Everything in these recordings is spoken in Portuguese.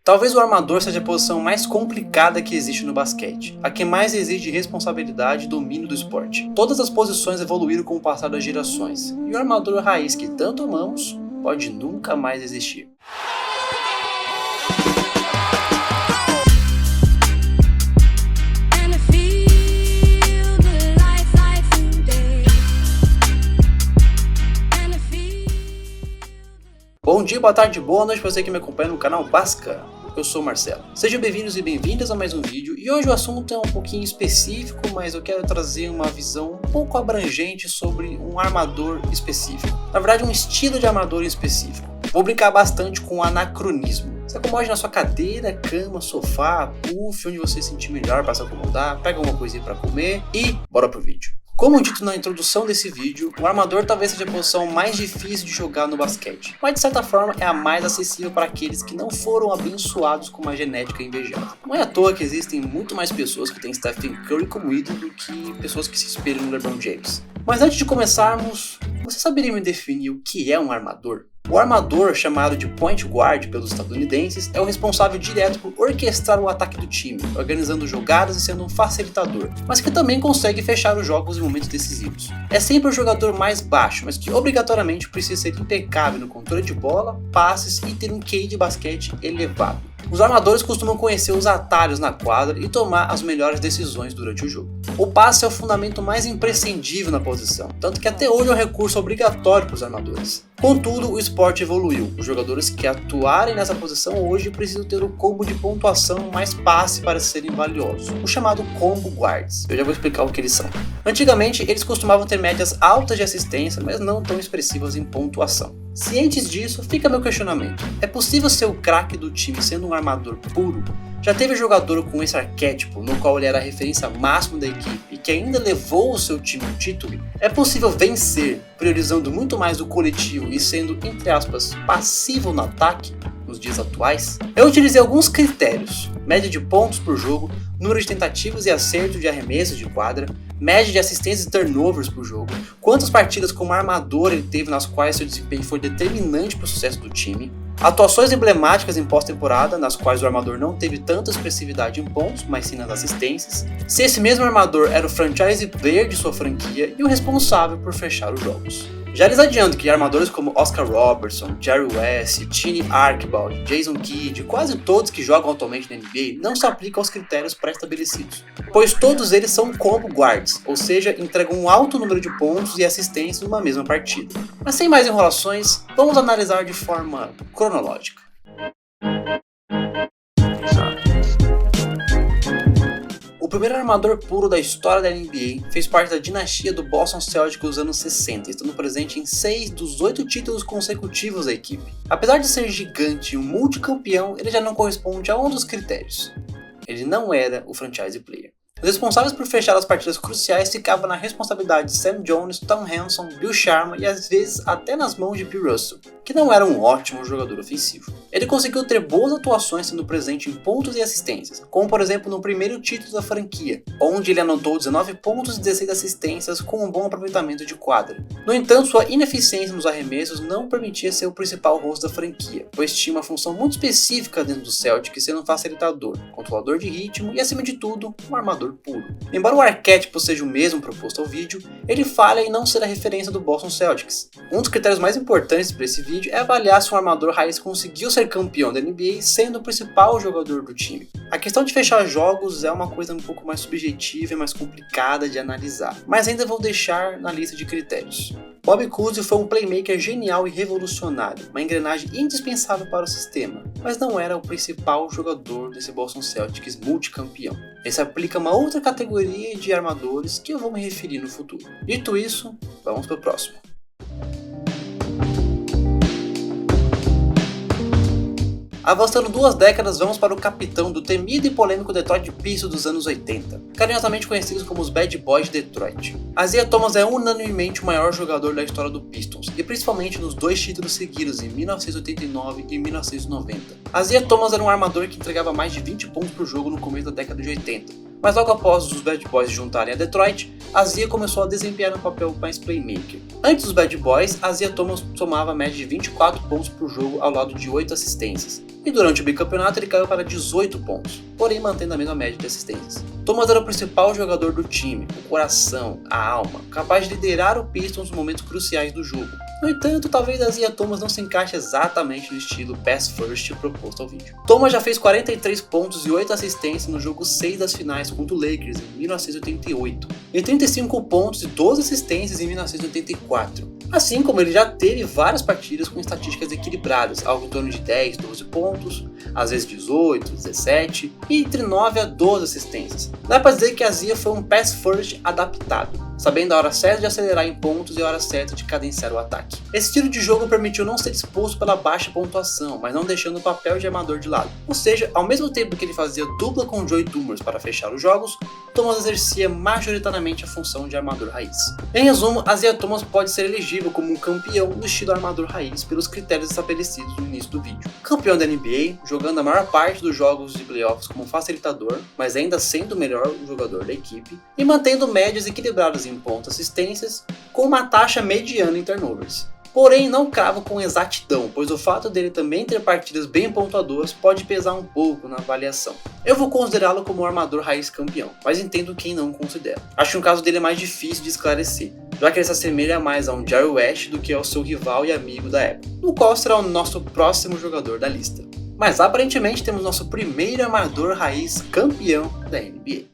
Talvez o armador seja a posição mais complicada que existe no basquete, a que mais exige responsabilidade e domínio do esporte. Todas as posições evoluíram com o passar das gerações, e o armador raiz que tanto amamos pode nunca mais existir. Bom dia, boa tarde, boa noite para você que me acompanha no canal Basca. Eu sou o Marcelo. Sejam bem-vindos e bem-vindas a mais um vídeo, e hoje o assunto é um pouquinho específico, mas eu quero trazer uma visão um pouco abrangente sobre um armador específico. Na verdade, um estilo de armador específico. Vou brincar bastante com o anacronismo. Se acomode na sua cadeira, cama, sofá, puff, onde você se sentir melhor para se acomodar, pega alguma coisinha para comer e bora pro vídeo. Como dito na introdução desse vídeo, o armador talvez seja a posição mais difícil de jogar no basquete, mas de certa forma é a mais acessível para aqueles que não foram abençoados com uma genética invejada. Não é à toa que existem muito mais pessoas que têm Stephen Curry como ídolo do que pessoas que se espelham no LeBron James. Mas antes de começarmos, você saberia me definir o que é um armador? O armador, chamado de point guard pelos estadunidenses, é o responsável direto por orquestrar o ataque do time, organizando jogadas e sendo um facilitador, mas que também consegue fechar os jogos em momentos decisivos. É sempre o jogador mais baixo, mas que obrigatoriamente precisa ser impecável no controle de bola, passes e ter um QI de basquete elevado. Os armadores costumam conhecer os atalhos na quadra e tomar as melhores decisões durante o jogo. O passe é o fundamento mais imprescindível na posição, tanto que até hoje é um recurso obrigatório para os armadores. Contudo, o esporte evoluiu. Os jogadores que atuarem nessa posição hoje precisam ter o combo de pontuação mais passe para serem valiosos, o chamado combo guards. Eu já vou explicar o que eles são. Antigamente, eles costumavam ter médias altas de assistência, mas não tão expressivas em pontuação. Cientes disso, fica meu questionamento. É possível ser o craque do time sendo um armador puro? Já teve jogador com esse arquétipo, no qual ele era a referência máxima da equipe e que ainda levou o seu time ao título? É possível vencer, priorizando muito mais o coletivo e sendo, entre aspas, passivo no ataque nos dias atuais? Eu utilizei alguns critérios: média de pontos por jogo, número de tentativas e acertos de arremessos de quadra, média de assistências e turnovers por jogo, quantas partidas como armador ele teve nas quais seu desempenho foi determinante para o sucesso do time, atuações emblemáticas em pós-temporada, nas quais o armador não teve tanta expressividade em pontos, mas sim nas assistências, se esse mesmo armador era o franchise player de sua franquia e o responsável por fechar os jogos. Já lhes adianto que armadores como Oscar Robertson, Jerry West, Cheney Archibald, Jason Kidd, quase todos que jogam atualmente na NBA não se aplicam aos critérios pré-estabelecidos, pois todos eles são combo guards, ou seja, entregam um alto número de pontos e assistências numa mesma partida. Mas sem mais enrolações, vamos analisar de forma cronológica. O primeiro armador puro da história da NBA fez parte da dinastia do Boston Celtics dos anos 60, estando presente em 6 dos 8 títulos consecutivos da equipe. Apesar de ser gigante e um multicampeão, ele já não corresponde a um dos critérios. Ele não era o franchise player. Os responsáveis por fechar as partidas cruciais ficavam na responsabilidade de Sam Jones, Tom Hanson, Bill Sharma e às vezes até nas mãos de Bill Russell, que não era um ótimo jogador ofensivo. Ele conseguiu ter boas atuações sendo presente em pontos e assistências, como por exemplo no primeiro título da franquia, onde ele anotou 19 pontos e 16 assistências com um bom aproveitamento de quadra. No entanto, sua ineficiência nos arremessos não permitia ser o principal rosto da franquia, pois tinha uma função muito específica dentro do Celtic, sendo um facilitador, controlador de ritmo e, acima de tudo, um armador puro. Embora o arquétipo seja o mesmo proposto ao vídeo, ele falha em não ser a referência do Boston Celtics. Um dos critérios mais importantes para esse vídeo é avaliar se um armador raiz conseguiu ser campeão da NBA sendo o principal jogador do time. A questão de fechar jogos é uma coisa um pouco mais subjetiva e mais complicada de analisar, mas ainda vou deixar na lista de critérios. Bob Cousy foi um playmaker genial e revolucionário, uma engrenagem indispensável para o sistema, mas não era o principal jogador desse Boston Celtics multicampeão. Ele se aplica a uma outra categoria de armadores que eu vou me referir no futuro. Dito isso, vamos para o próximo. Avançando 2 décadas, vamos para o capitão do temido e polêmico Detroit Pistons dos anos 80, carinhosamente conhecidos como os Bad Boys de Detroit. Isaiah Thomas é unanimemente o maior jogador da história do Pistons, e principalmente nos 2 títulos seguidos em 1989 e 1990. Isaiah Thomas era um armador que entregava mais de 20 pontos por jogo no começo da década de 80, mas logo após os Bad Boys se juntarem a Detroit, Isaiah começou a desempenhar um papel mais playmaker. Antes dos Bad Boys, Isaiah Thomas somava a média de 24 pontos por jogo ao lado de 8 assistências. e durante o bicampeonato ele caiu para 18 pontos, porém mantendo a mesma média de assistências. Thomas era o principal jogador do time, o coração, a alma, capaz de liderar o Pistons nos momentos cruciais do jogo. No entanto, talvez Isaiah Thomas não se encaixe exatamente no estilo pass first proposto ao vídeo. Thomas já fez 43 pontos e 8 assistências no jogo 6 das finais contra o Lakers em 1988, e 35 pontos e 12 assistências em 1984. Assim como ele já teve várias partidas com estatísticas equilibradas, algo em torno de 10, 12 pontos, às vezes 18, 17 e entre 9 a 12 assistências. Dá pra dizer que Isaiah foi um pass first adaptado, sabendo a hora certa de acelerar em pontos e a hora certa de cadenciar o ataque. Esse estilo de jogo permitiu não ser exposto pela baixa pontuação, mas não deixando o papel de armador de lado. Ou seja, ao mesmo tempo que ele fazia dupla com Joe Dumars para fechar os jogos, Thomas exercia majoritariamente a função de armador raiz. Em resumo, Isaiah Thomas pode ser elegível como um campeão do estilo armador raiz pelos critérios estabelecidos no início do vídeo. Campeão da NBA, jogando a maior parte dos jogos de playoffs como facilitador, mas ainda sendo o melhor jogador da equipe, e mantendo médias equilibradas em pontos e assistências, com uma taxa mediana em turnovers. Porém, não cravo com exatidão, pois o fato dele também ter partidas bem pontuadoras pode pesar um pouco na avaliação. Eu vou considerá-lo como um armador raiz campeão, mas entendo quem não considera. Acho que o caso dele é mais difícil de esclarecer, já que ele se assemelha mais a um Jerry West do que ao seu rival e amigo da época, no qual será o nosso próximo jogador da lista. Mas aparentemente temos nosso primeiro armador raiz campeão da NBA.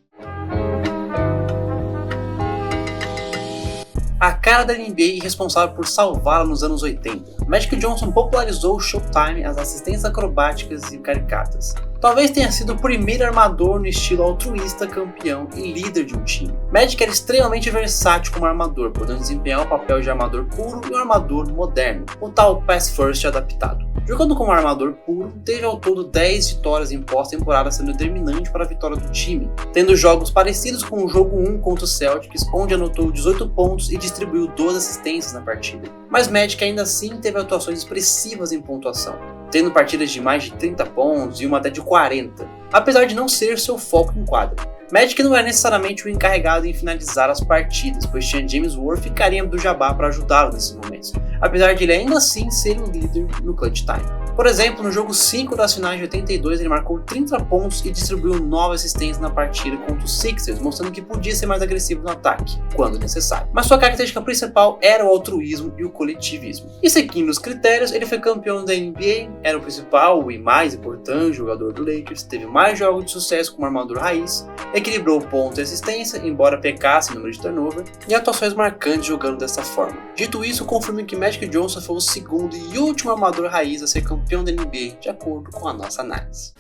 A cara da NBA e responsável por salvá-la nos anos 80, Magic Johnson popularizou o Showtime, as assistências acrobáticas e caricatas. Talvez tenha sido o primeiro armador no estilo altruísta, campeão e líder de um time. Magic era extremamente versátil como armador, podendo desempenhar o papel de armador puro e um armador moderno, o tal pass first adaptado. Jogando como armador puro, teve ao todo 10 vitórias em pós-temporada, sendo determinante para a vitória do time, tendo jogos parecidos com o jogo 1 contra o Celtics, onde anotou 18 pontos e distribuiu 12 assistências na partida. Mas Magic ainda assim teve atuações expressivas em pontuação, tendo partidas de mais de 30 pontos e uma até de 40, apesar de não ser seu foco em quadra. Magic não era necessariamente o encarregado em finalizar as partidas, pois tinha James Worth e Kareem Abdul-Jabbar para ajudá-lo nesses momentos, apesar de ele ainda assim ser o líder no clutch time. Por exemplo, no jogo 5 das finais de 82 ele marcou 30 pontos e distribuiu 9 assistências na partida contra os Sixers, mostrando que podia ser mais agressivo no ataque, quando necessário. Mas sua característica principal era o altruísmo e o coletivismo. E seguindo os critérios, ele foi campeão da NBA, era o principal e mais importante jogador do Lakers, teve mais jogos de sucesso como armador raiz, equilibrou pontos e assistência, embora pecasse em número de turnover, e atuações marcantes jogando dessa forma. Dito isso, confirma que Magic Johnson foi o segundo e último armador raiz a ser campeão da NBA, de acordo com a nossa análise.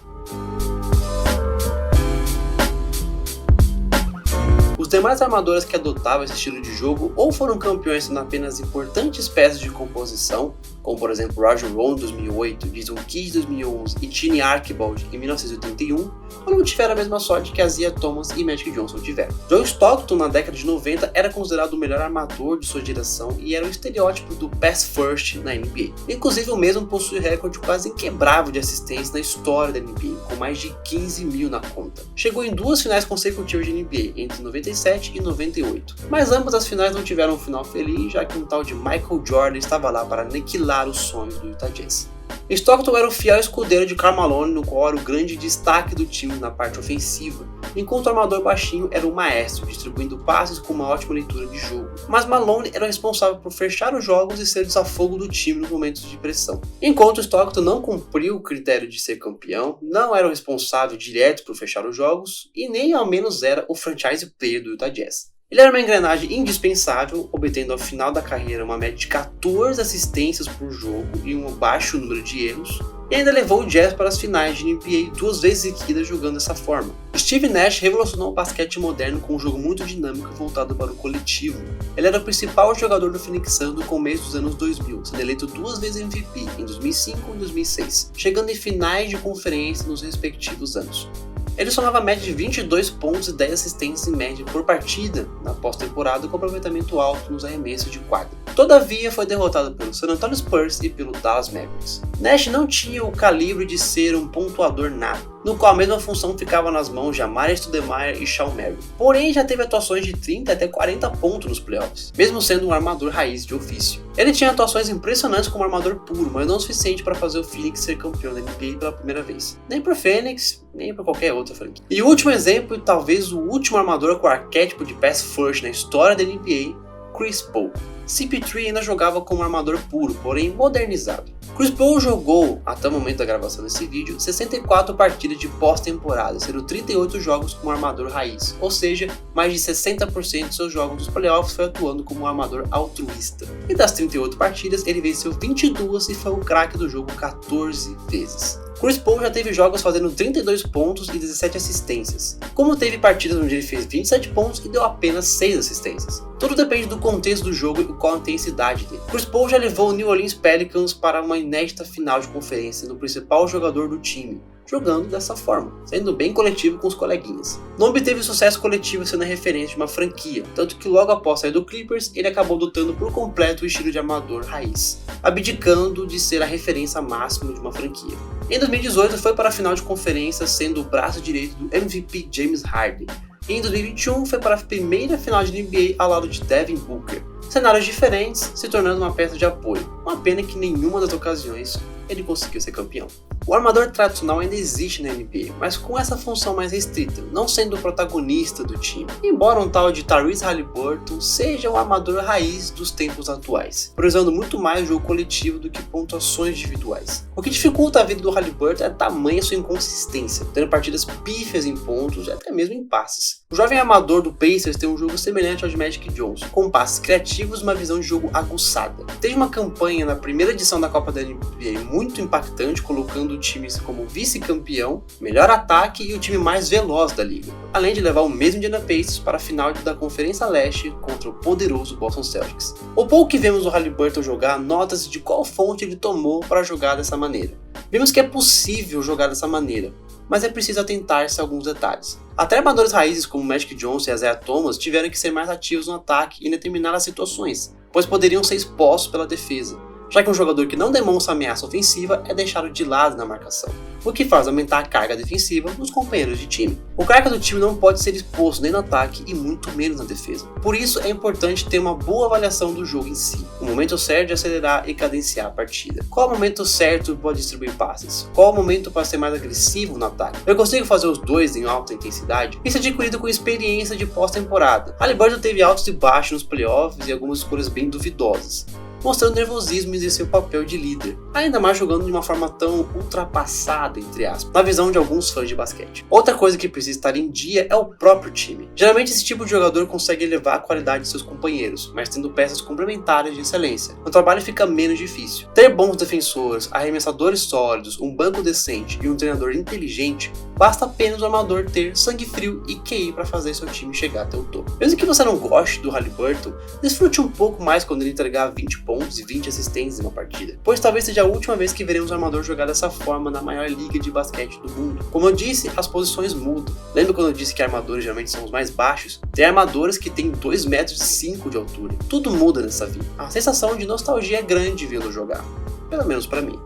Os demais armadores que adotavam esse estilo de jogo ou foram campeões sendo apenas importantes peças de composição, como por exemplo Rajon Rondo em 2008, Jason Kidd em 2011 e Tiny Archibald em 1981, ou não tiveram a mesma sorte que Isaiah Thomas e Magic Johnson tiveram. John Stockton na década de 90 era considerado o melhor armador de sua geração e era o estereótipo do pass first na NBA. Inclusive o mesmo possui recorde quase inquebrável de assistência na história da NBA, com mais de 15 mil na conta. Chegou em 2 finais consecutivas de NBA, entre 97 e 98, mas ambas as finais não tiveram um final feliz, já que um tal de Michael Jordan estava lá para aniquilar os sonhos do Utah Jazz. Stockton era o fiel escudeiro de Karl Malone, no qual era o grande destaque do time na parte ofensiva, enquanto o armador baixinho era o maestro, distribuindo passes com uma ótima leitura de jogo. Mas Malone era responsável por fechar os jogos e ser o desafogo do time nos momentos de pressão. Enquanto Stockton não cumpriu o critério de ser campeão, não era o responsável direto por fechar os jogos e nem ao menos era o franchise player do Utah Jazz. Ele era uma engrenagem indispensável, obtendo ao final da carreira uma média de 14 assistências por jogo e um baixo número de erros, e ainda levou o Jazz para as finais de NBA 2 vezes seguidas jogando dessa forma. Steve Nash revolucionou o basquete moderno com um jogo muito dinâmico voltado para o coletivo. Ele era o principal jogador do Phoenix Suns no começo dos anos 2000, sendo eleito 2 vezes MVP, em 2005 e 2006, chegando em finais de conferência nos respectivos anos. Ele somava a média de 22 pontos e 10 assistências em média por partida na pós-temporada com aproveitamento alto nos arremessos de quadra. Todavia, foi derrotado pelo San Antonio Spurs e pelo Dallas Mavericks. Nash não tinha o calibre de ser um pontuador nato, no qual a mesma função ficava nas mãos de Amare Stoudemire e Shawn Merrill. Porém, já teve atuações de 30 até 40 pontos nos playoffs, mesmo sendo um armador raiz de ofício. Ele tinha atuações impressionantes como armador puro, mas não o suficiente para fazer o Phoenix ser campeão da NBA pela primeira vez. Nem pro Phoenix, nem para qualquer outra franquia. E o último exemplo, e talvez o último armador com arquétipo de pass first na história da NBA, Chris Paul. CP3 ainda jogava como armador puro, porém modernizado. Chris Paul jogou, até o momento da gravação desse vídeo, 64 partidas de pós-temporada, sendo 38 jogos como armador raiz, ou seja, mais de 60% de seus jogos dos playoffs foi atuando como um armador altruísta. E das 38 partidas, ele venceu 22 e foi o craque do jogo 14 vezes. Chris Paul já teve jogos fazendo 32 pontos e 17 assistências, como teve partidas onde ele fez 27 pontos e deu apenas 6 assistências. Tudo depende do contexto do jogo e qual a intensidade dele. Chris Paul já levou o New Orleans Pelicans para uma inédita final de conferência no principal jogador do time, jogando dessa forma, sendo bem coletivo com os coleguinhas. Não obteve sucesso coletivo sendo a referência de uma franquia, tanto que logo após sair do Clippers, ele acabou adotando por completo o estilo de armador raiz, abdicando de ser a referência máxima de uma franquia. Em 2018 foi para a final de conferência sendo o braço direito do MVP James Harden, e em 2021 foi para a primeira final de NBA ao lado de Devin Booker. Cenários diferentes, se tornando uma peça de apoio. Uma pena que em nenhuma das ocasiões ele conseguiu ser campeão. O armador tradicional ainda existe na NBA, mas com essa função mais restrita, não sendo o protagonista do time. Embora um tal de Tyrese Haliburton seja um armador raiz dos tempos atuais, priorizando muito mais o jogo coletivo do que pontuações individuais. O que dificulta a vida do Haliburton é tamanha sua inconsistência, tendo partidas pífias em pontos e até mesmo em passes. O jovem armador do Pacers tem um jogo semelhante ao de Magic Johnson, com passes criativos e uma visão de jogo aguçada. Teve uma campanha na primeira edição da Copa da NBA muito impactante, colocando o time como vice-campeão, melhor ataque e o time mais veloz da liga, além de levar o mesmo Indiana Pacers para a final da Conferência Leste contra o poderoso Boston Celtics. O pouco que vemos o Haliburton jogar, nota-se de qual fonte ele tomou para jogar dessa maneira. Vimos que é possível jogar dessa maneira, mas é preciso atentar-se a alguns detalhes. Até armadores raízes como Magic Johnson e Isaiah Thomas tiveram que ser mais ativos no ataque em determinadas situações, pois poderiam ser expostos pela defesa, já que um jogador que não demonstra ameaça ofensiva é deixado de lado na marcação, o que faz aumentar a carga defensiva dos companheiros de time. O craque do time não pode ser exposto nem no ataque e muito menos na defesa. Por isso é importante ter uma boa avaliação do jogo em si, o momento certo de acelerar e cadenciar a partida. Qual é o momento certo para distribuir passes? Qual é o momento para ser mais agressivo no ataque? Eu consigo fazer os dois em alta intensidade? Isso é adquirido com experiência de pós-temporada. Haliburton teve altos e baixos nos playoffs e algumas escolhas bem duvidosas, mostrando nervosismo e seu papel de líder, ainda mais jogando de uma forma tão ultrapassada, entre aspas, na visão de alguns fãs de basquete. Outra coisa que precisa estar em dia é o próprio time. Geralmente esse tipo de jogador consegue elevar a qualidade de seus companheiros, mas tendo peças complementares de excelência, o trabalho fica menos difícil. Ter bons defensores, arremessadores sólidos, um banco decente e um treinador inteligente, basta apenas o armador ter sangue frio e QI para fazer seu time chegar até o topo. Mesmo que você não goste do Haliburton, desfrute um pouco mais quando ele entregar 20 pontos e 20 assistências em uma partida, pois talvez seja a última vez que veremos o armador jogar dessa forma na maior liga de basquete do mundo. Como eu disse, as posições mudam. Lembra quando eu disse que armadores geralmente são os mais baixos? Tem armadores que têm 2,5 metros de altura. Tudo muda nessa vida. A sensação de nostalgia é grande vê-lo jogar, pelo menos para mim.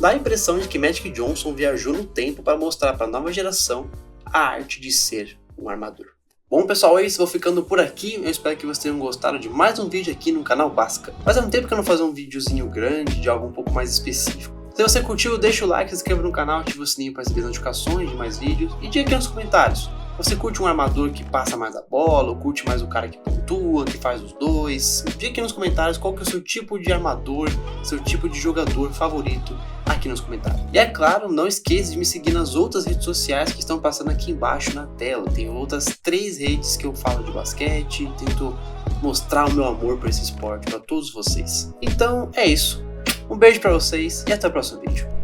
Dá a impressão de que Magic Johnson viajou no tempo para mostrar para a nova geração a arte de ser um armador. Bom pessoal, é isso, vou ficando por aqui, eu espero que vocês tenham gostado de mais um vídeo aqui no canal Basca. Faz um tempo que eu não fazia um videozinho grande, de algo um pouco mais específico. Se você curtiu, deixa o like, se inscreva no canal, ativa o sininho para receber notificações de mais vídeos e diga aqui nos comentários. Você curte um armador que passa mais a bola, ou curte mais o cara que pontua, que faz os dois? Diga aqui nos comentários qual que é o seu tipo de armador, seu tipo de jogador favorito aqui nos comentários. E é claro, não esqueça de me seguir nas outras redes sociais que estão passando aqui embaixo na tela. Tem outras 3 redes que eu falo de basquete, tento mostrar o meu amor por esse esporte para todos vocês. Então é isso, um beijo para vocês e até o próximo vídeo.